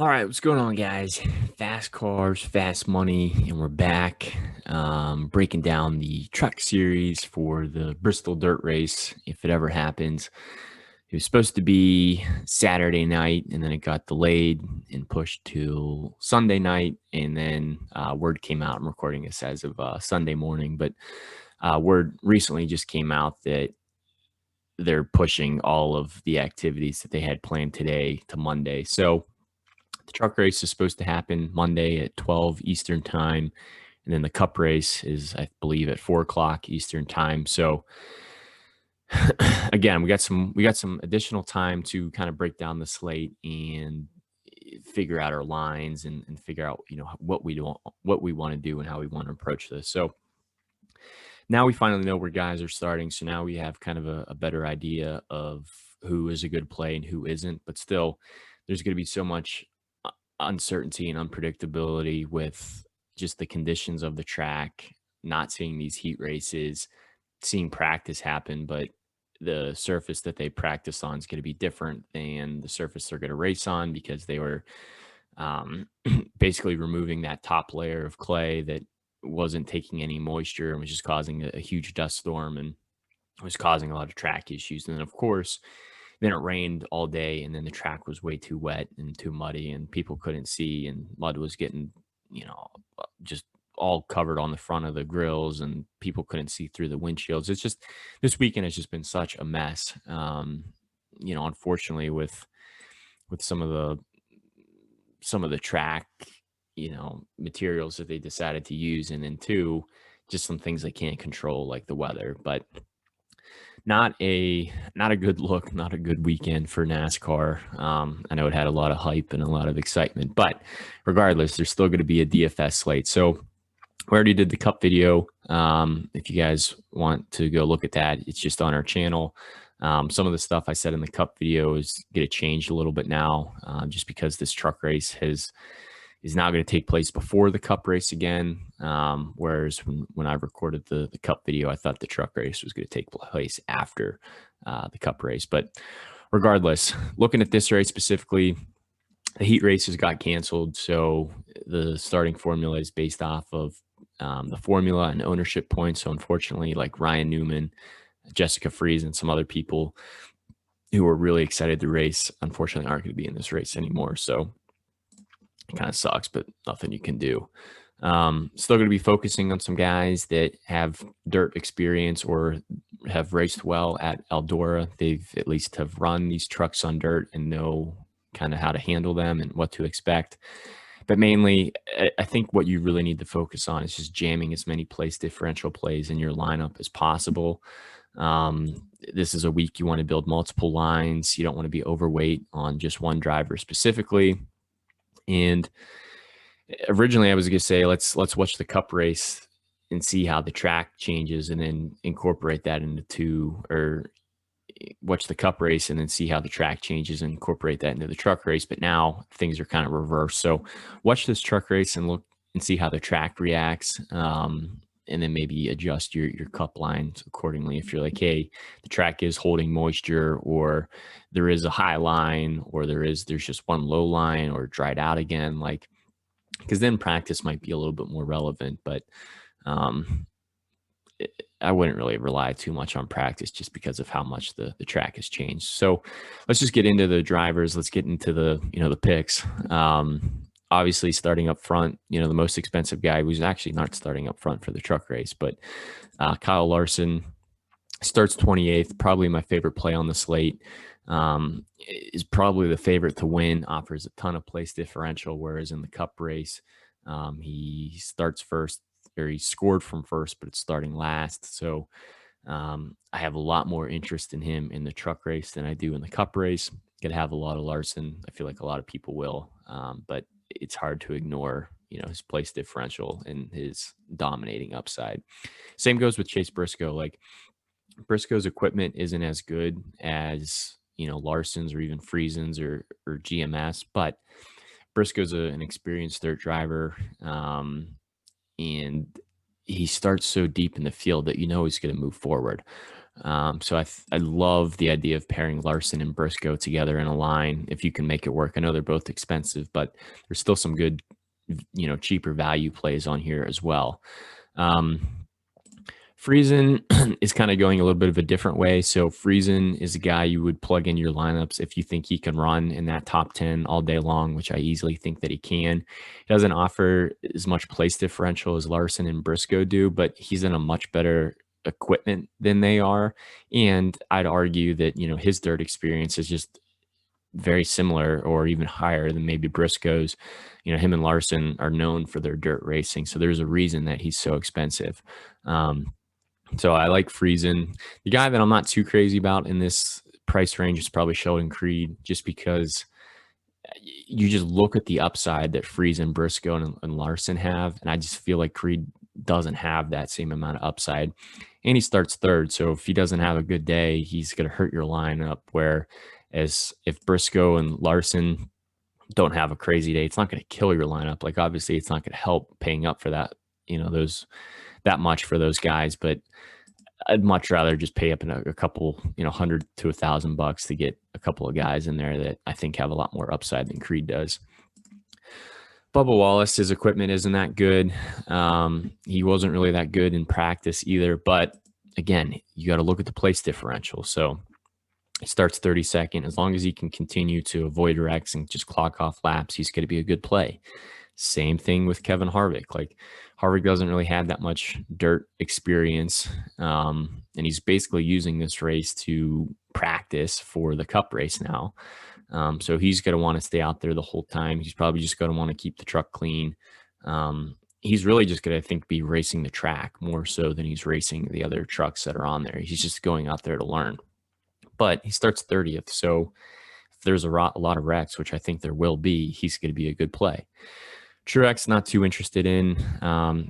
All right, what's going on, guys? Fast cars, fast money, and we're back breaking down the truck series for the Bristol Dirt Race, if it ever happens. It was supposed to be Saturday night, and then it got delayed and pushed to Sunday night, and then word came out. I'm recording this as of Sunday morning, but word recently just came out that they're pushing all of the activities that they had planned today to Monday. So the truck race is supposed to happen Monday at 12 Eastern time. And then the cup race is, I believe, at 4 o'clock Eastern time. So again, we got some additional time to kind of break down the slate and figure out our lines and figure out, what we want to do and how we want to approach this. So now we finally know where guys are starting. So now we have kind of a better idea of who is a good play and who isn't. But still, there's going to be so much uncertainty and unpredictability with just the conditions of the track, not seeing these heat races, seeing practice happen, but the surface that they practice on is going to be different than the surface they're going to race on because they were basically removing that top layer of clay that wasn't taking any moisture and was just causing a huge dust storm and was causing a lot of track issues. And then, of course, then it rained all day, and then the track was way too wet and too muddy, and people couldn't see, and mud was getting, just all covered on the front of the grills, and people couldn't see through the windshields. It's just this weekend has just been such a mess. Unfortunately, with some of the track, materials that they decided to use, and then two, just some things they can't control, like the weather. But not a good look, not a good weekend for NASCAR. I know it had a lot of hype and a lot of excitement, but regardless, there's still going to be a DFS slate. So we already did the Cup video. If you guys want to go look at that, it's just on our channel. Some of the stuff I said in the Cup video is going to change a little bit now, just because this truck race is now going to take place before the Cup race again. Whereas when I recorded the Cup video, I thought the truck race was going to take place after the Cup race. But regardless, looking at this race specifically, the heat races got canceled. So the starting formula is based off of the formula and ownership points. So unfortunately, like Ryan Newman, Jessica Fries, and some other people who were really excited to race, unfortunately, aren't going to be in this race anymore. So it kind of sucks, but nothing you can do. Still going to be focusing on some guys that have dirt experience or have raced well at Eldora. They've at least have run these trucks on dirt and know kind of how to handle them and what to expect. But mainly, I think what you really need to focus on is just jamming as many place differential plays in your lineup as possible. This is a week you want to build multiple lines. You don't want to be overweight on just one driver specifically. And originally I was going to say, let's watch the Cup race and see how the track changes and then incorporate that into watch the Cup race and then see how the track changes and incorporate that into the truck race. But now things are kind of reversed. So watch this truck race and look and see how the track reacts. And then maybe adjust your Cup lines accordingly. If you're like, hey, the track is holding moisture, or there is a high line, or there's just one low line, or dried out again, like, because then practice might be a little bit more relevant. But I wouldn't really rely too much on practice just because of how much the track has changed. So let's just get into the drivers. Let's get into the picks. Obviously, starting up front, the most expensive guy who's actually not starting up front for the truck race, but Kyle Larson starts 28th, probably my favorite play on the slate. Is probably the favorite to win, offers a ton of place differential, whereas in the Cup race, he starts first, or he scored from first, but it's starting last. So I have a lot more interest in him in the truck race than I do in the Cup race. Could have a lot of Larson. I feel like a lot of people will, but it's hard to ignore, his place differential and his dominating upside. Same goes with Chase Briscoe. Like, Briscoe's equipment isn't as good as, Larson's or even Friesen's or GMS, but Briscoe's an experienced dirt driver. And he starts so deep in the field that he's going to move forward. So I love the idea of pairing Larson and Briscoe together in a line if you can make it work. I know they're both expensive, but there's still some good, cheaper value plays on here as well. Friesen is kind of going a little bit of a different way. So Friesen is a guy you would plug in your lineups if you think he can run in that top 10 all day long, which I easily think that he can. He doesn't offer as much place differential as Larson and Briscoe do, but he's in a much better equipment than they are. And I'd argue that, his dirt experience is just very similar or even higher than maybe Briscoe's. Him and Larson are known for their dirt racing. So there's a reason that he's so expensive. So I like Friesen. The guy that I'm not too crazy about in this price range is probably Sheldon Creed, just because you just look at the upside that Friesen, Briscoe, and Larson have, and I just feel like Creed doesn't have that same amount of upside. And he starts third, so if he doesn't have a good day, he's going to hurt your lineup. Whereas if Briscoe and Larson don't have a crazy day, it's not going to kill your lineup. Like, obviously, it's not going to help paying up for that, that much for those guys, but I'd much rather just pay up in a couple, $100 to $1,000 to get a couple of guys in there that I think have a lot more upside than Creed does. Bubba Wallace, his equipment isn't that good. He wasn't really that good in practice either, but again, you got to look at the place differential. So he starts 32nd. As long as he can continue to avoid wrecks and just clock off laps, he's going to be a good play. Same thing with Kevin Harvick. Like, Harvick doesn't really have that much dirt experience, and he's basically using this race to practice for the Cup race now. So he's going to want to stay out there the whole time. He's probably just going to want to keep the truck clean. He's really just going to, I think, be racing the track more so than he's racing the other trucks that are on there. He's just going out there to learn. But he starts 30th, so if there's a lot of wrecks, which I think there will be, he's going to be a good play. Truex, not too interested in.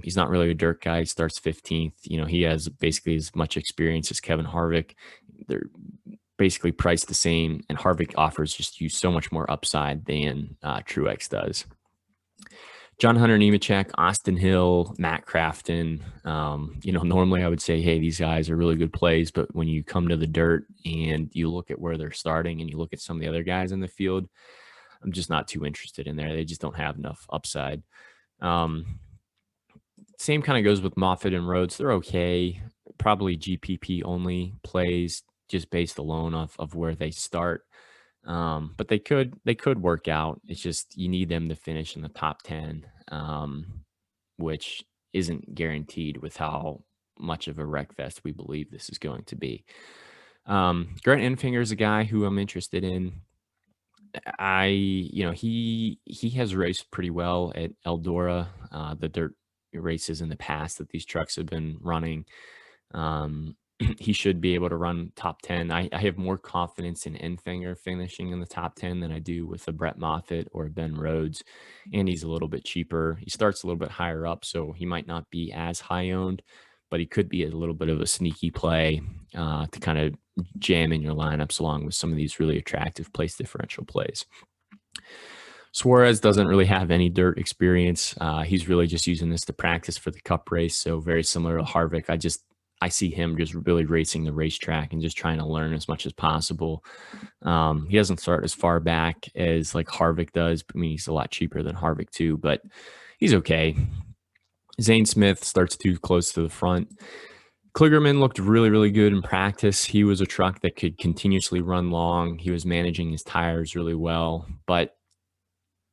He's not really a dirt guy. He starts 15th. He has basically as much experience as Kevin Harvick. They're basically priced the same, and Harvick offers just you so much more upside than Truex does. John Hunter Nemechek, Austin Hill, Matt Crafton. Normally I would say, hey, these guys are really good plays, but when you come to the dirt and you look at where they're starting and you look at some of the other guys in the field, I'm just not too interested in there. They just don't have enough upside. Same kind of goes with Moffitt and Rhodes. They're okay. Probably GPP only plays just based alone of where they start. But they could work out. It's just you need them to finish in the top 10, which isn't guaranteed with how much of a wreck fest we believe this is going to be. Grant Infinger is a guy who I'm interested in. He has raced pretty well at Eldora, the dirt races in the past that these trucks have been running. He should be able to run top 10. I have more confidence in Infinger finishing in the top 10 than I do with a Brett Moffitt or Ben Rhodes. And he's a little bit cheaper. He starts a little bit higher up, so he might not be as high owned, but he could be a little bit of a sneaky play to kind of jam in your lineups along with some of these really attractive place differential plays. Suarez doesn't really have any dirt experience. He's really just using this to practice for the Cup race. So very similar to Harvick. I see him just really racing the racetrack and just trying to learn as much as possible. He doesn't start as far back as like Harvick does. I mean, he's a lot cheaper than Harvick too, but he's okay. Zane Smith starts too close to the front. Kligerman looked really, really good in practice. He was a truck that could continuously run long. He was managing his tires really well. But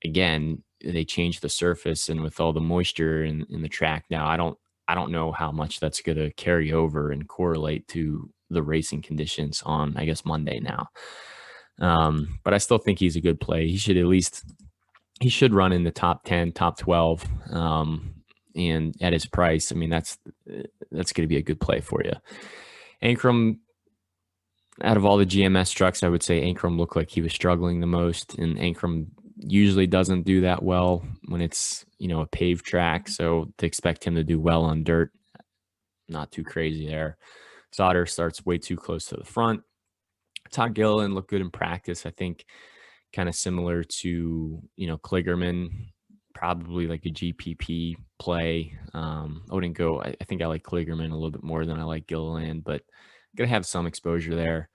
again, they changed the surface, and with all the moisture in the track now, I don't know how much that's going to carry over and correlate to the racing conditions on, I guess, Monday now. But I still think he's a good play. He should run in the top 10, top 12. And at his price, I mean, that's going to be a good play for you. Ankrum, out of all the GMS trucks, I would say Ankrum looked like he was struggling the most, and Ankrum usually doesn't do that well when it's, a paved track. So to expect him to do well on dirt, not too crazy there. Sauter starts way too close to the front. Todd Gilliland looked good in practice. I think kind of similar to, Kligerman, probably like a GPP play. I wouldn't go, I think I like Kligerman a little bit more than I like Gilliland, but gonna have some exposure there.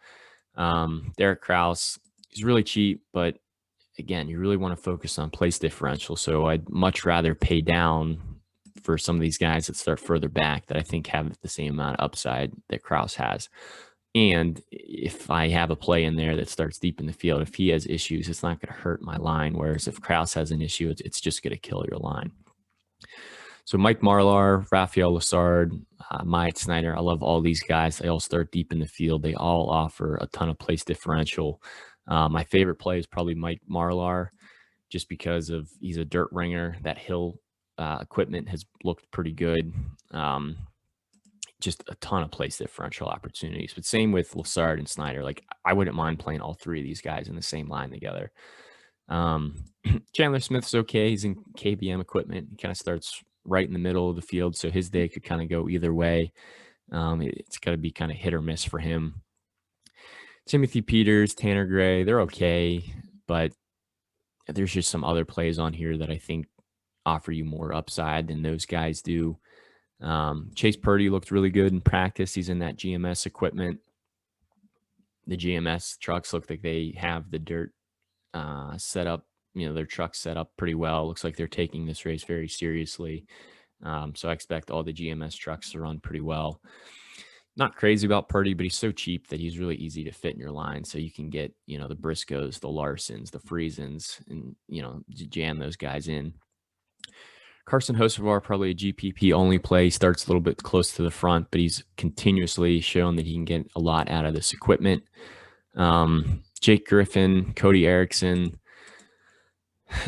Derek Krauss, he's really cheap, but again, you really want to focus on place differential. So I'd much rather pay down for some of these guys that start further back that I think have the same amount of upside that Krauss has. And if I have a play in there that starts deep in the field, if he has issues, it's not going to hurt my line. Whereas if Krauss has an issue, it's just going to kill your line. So Mike Marlar, Rafael Lessard, Myatt Snyder, I love all these guys. They all start deep in the field. They all offer a ton of place differential. My favorite play is probably Mike Marlar, just because of he's a dirt ringer. That hill equipment has looked pretty good. Just a ton of place differential opportunities. But same with Lessard and Snyder. Like, I wouldn't mind playing all three of these guys in the same line together. Chandler Smith's okay. He's in KBM equipment. He kind of starts right in the middle of the field, so his day could kind of go either way. It's got to be kind of hit or miss for him. Timothy Peters, Tanner Gray, they're okay, but there's just some other plays on here that I think offer you more upside than those guys do. Chase Purdy looked really good in practice. He's in that GMS equipment. The GMS trucks look like they have the dirt set up, their trucks set up pretty well. Looks like they're taking this race very seriously. So I expect all the GMS trucks to run pretty well. Not crazy about Purdy, but he's so cheap that he's really easy to fit in your line. So you can get, the Briscoes, the Larsons, the Friesens, and, jam those guys in. Carson Hocevar, probably a GPP only play. Starts a little bit close to the front, but he's continuously shown that he can get a lot out of this equipment. Jake Griffin, Cody Erickson,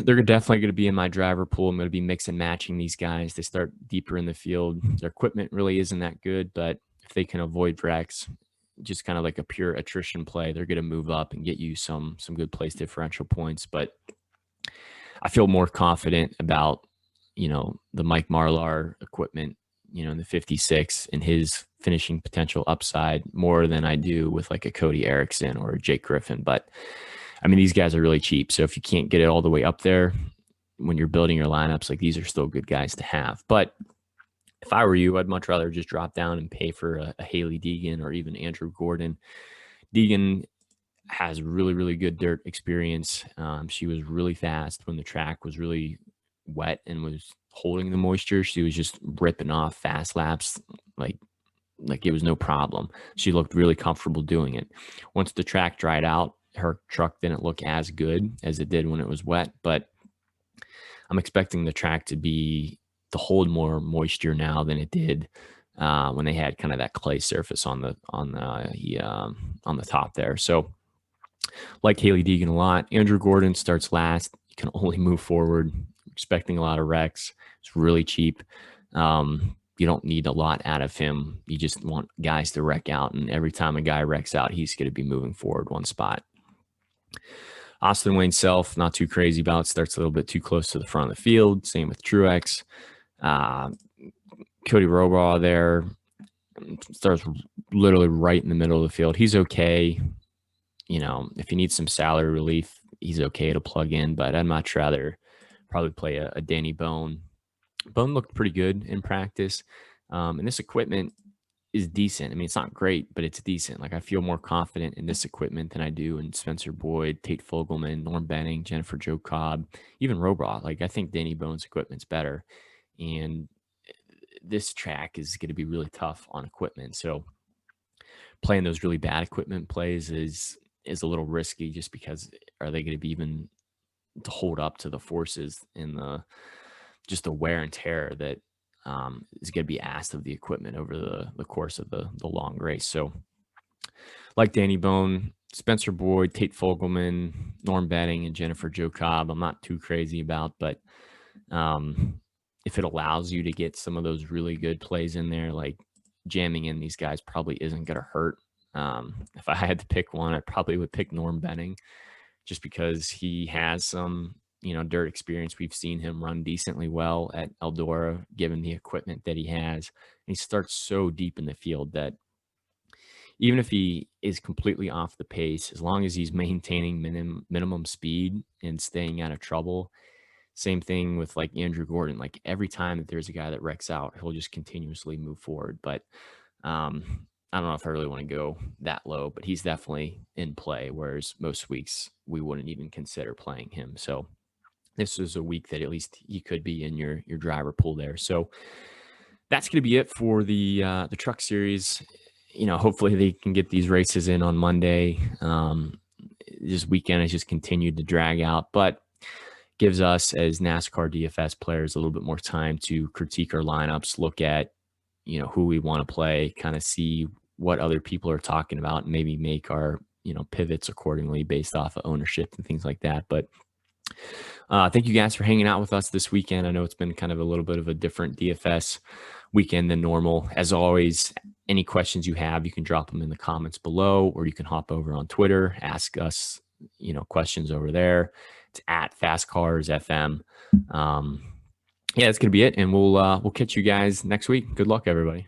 they're definitely going to be in my driver pool. I'm going to be mix and matching these guys. They start deeper in the field. Their equipment really isn't that good, but if they can avoid wrecks, just kind of like a pure attrition play, they're going to move up and get you some good place differential points. But I feel more confident about, the Mike Marlar equipment, in the 56 and his finishing potential upside more than I do with like a Cody Erickson or a Jake Griffin. But I mean, these guys are really cheap. So if you can't get it all the way up there when you're building your lineups, like, these are still good guys to have. But if I were you, I'd much rather just drop down and pay for a Haley Deegan or even Andrew Gordon. Deegan has really, really good dirt experience. She was really fast when the track was really wet and was holding the moisture. She was just ripping off fast laps like it was no problem. She looked really comfortable doing it. Once the track dried out, her truck didn't look as good as it did when it was wet, but I'm expecting the track to hold more moisture now than it did when they had kind of that clay surface on the top there. So like Haley Deegan a lot. Andrew Gordon starts last. You can only move forward. Expecting a lot of wrecks. It's really cheap. You don't need a lot out of him. You just want guys to wreck out. And every time a guy wrecks out, he's going to be moving forward one spot. Austin Wayne Self, not too crazy about. Starts a little bit too close to the front of the field. Same with Truex. Cody Robot there starts literally right in the middle of the field. He's okay. If you need some salary relief, he's okay to plug in, but I'd much rather probably play a Danny Bone. Bone looked pretty good in practice. And this equipment is decent. I mean, it's not great, but it's decent. Like, I feel more confident in this equipment than I do in Spencer Boyd, Tate Fogelman, Norm Benning, Jennifer Jo Cobb, even Robot. Like, I think Danny Bone's equipment's better. And this track is going to be really tough on equipment. So playing those really bad equipment plays is a little risky, just because are they going to be even to hold up to the forces and the wear and tear that is going to be asked of the equipment over the course of the long race. So like Danny Bone, Spencer Boyd, Tate Fogelman, Norm Benning, and Jennifer Jo Cobb, I'm not too crazy about, but if it allows you to get some of those really good plays in there, like jamming in these guys probably isn't going to hurt. If I had to pick one, I probably would pick Norm Benning, just because he has some, dirt experience. We've seen him run decently well at Eldora, given the equipment that he has. And he starts so deep in the field that even if he is completely off the pace, as long as he's maintaining minimum speed and staying out of trouble. Same thing with like Andrew Gordon. Like, every time that there's a guy that wrecks out, he'll just continuously move forward. But I don't know if I really want to go that low, but he's definitely in play, whereas most weeks we wouldn't even consider playing him. So this is a week that at least he could be in your driver pool there. So that's going to be it for the Truck Series. Hopefully they can get these races in on Monday. This weekend has just continued to drag out, but gives us as NASCAR DFS players a little bit more time to critique our lineups, look at who we want to play, kind of see what other people are talking about, and maybe make our pivots accordingly based off of ownership and things like that. But thank you guys for hanging out with us this weekend. I know it's been kind of a little bit of a different DFS weekend than normal. As always, any questions you have, you can drop them in the comments below, or you can hop over on Twitter, ask us, questions over there. It's at FastCarsFM. Yeah, that's gonna be it, and we'll catch you guys next week. Good luck, everybody.